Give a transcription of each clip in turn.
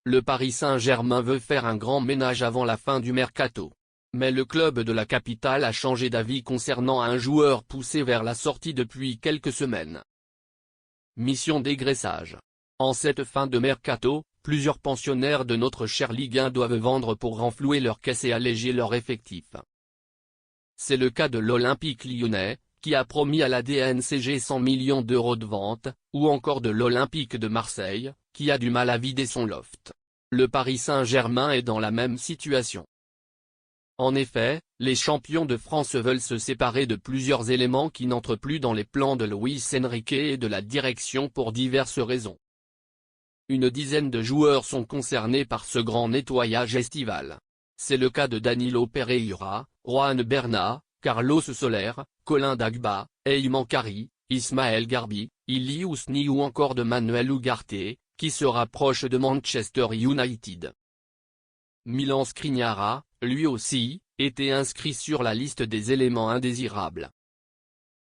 Le Paris Saint-Germain veut faire un grand ménage avant la fin du mercato. Mais le club de la capitale a changé d'avis concernant un joueur poussé vers la sortie depuis quelques semaines. Mission dégraissage. En cette fin de mercato, plusieurs pensionnaires de notre chère Ligue 1 doivent vendre pour renflouer leur caisse et alléger leur effectif. C'est le cas de l'Olympique lyonnais, qui a promis à la DNCG 100 millions d'euros de vente, ou encore de l'Olympique de Marseille, qui a du mal à vider son loft. Le Paris Saint-Germain est dans la même situation. En effet, les champions de France veulent se séparer de plusieurs éléments qui n'entrent plus dans les plans de Luis Enrique et de la direction pour diverses raisons. Une dizaine de joueurs sont concernés par ce grand nettoyage estival. C'est le cas de Danilo Pereira, Juan Bernat, Carlos Soler, Colin Dagba, Ayman Kari, Ismaël Garbi, Ili Ousni ou encore de Manuel Ugarte, qui se rapproche de Manchester United. Milan Skriniar, lui aussi, était inscrit sur la liste des éléments indésirables.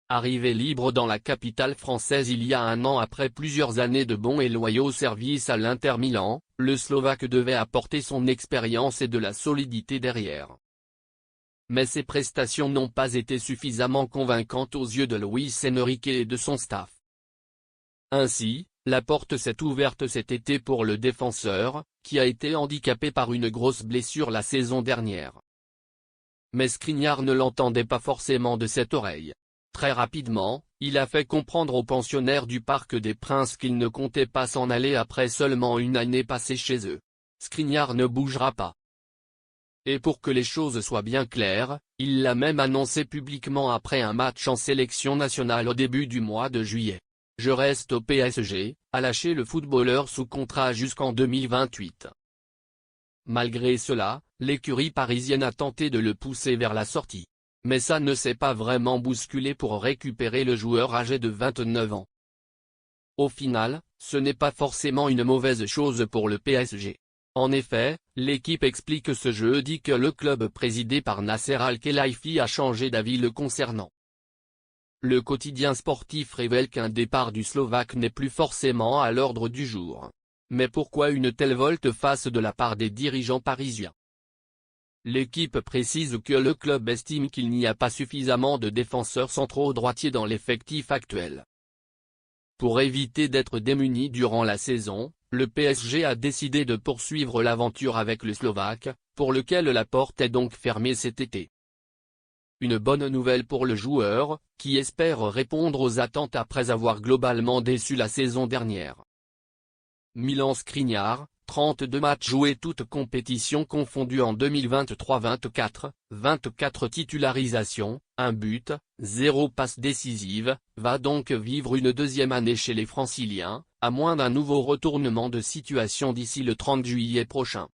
Arrivé libre dans la capitale française il y a un an après plusieurs années de bons et loyaux services à l'Inter Milan, le Slovaque devait apporter son expérience et de la solidité derrière. Mais ses prestations n'ont pas été suffisamment convaincantes aux yeux de Luis Enrique et de son staff. Ainsi, la porte s'est ouverte cet été pour le défenseur, qui a été handicapé par une grosse blessure la saison dernière. Mais Skriniar ne l'entendait pas forcément de cette oreille. Très rapidement, il a fait comprendre aux pensionnaires du Parc des Princes qu'il ne comptait pas s'en aller après seulement une année passée chez eux. Skriniar ne bougera pas. Et pour que les choses soient bien claires, il l'a même annoncé publiquement après un match en sélection nationale au début du mois de juillet. Je reste au PSG, a lâché le footballeur sous contrat jusqu'en 2028. Malgré cela, l'écurie parisienne a tenté de le pousser vers la sortie. Mais ça ne s'est pas vraiment bousculé pour récupérer le joueur âgé de 29 ans. Au final, ce n'est pas forcément une mauvaise chose pour le PSG. En effet, l'équipe explique ce jeudi que le club présidé par Nasser Al-Khelaifi a changé d'avis le concernant. Le quotidien sportif révèle qu'un départ du Slovaque n'est plus forcément à l'ordre du jour. Mais pourquoi une telle volte-face de la part des dirigeants parisiens? L'équipe précise que le club estime qu'il n'y a pas suffisamment de défenseurs centraux droitiers dans l'effectif actuel. Pour éviter d'être démuni durant la saison, le PSG a décidé de poursuivre l'aventure avec le Slovaque, pour lequel la porte est donc fermée cet été. Une bonne nouvelle pour le joueur, qui espère répondre aux attentes après avoir globalement déçu la saison dernière. Milan Skriniar, 32 matchs joués toutes compétitions confondues en 2023-24, 24 titularisations, 1 but, 0 passe décisive, va donc vivre une deuxième année chez les Franciliens, à moins d'un nouveau retournement de situation d'ici le 30 juillet prochain.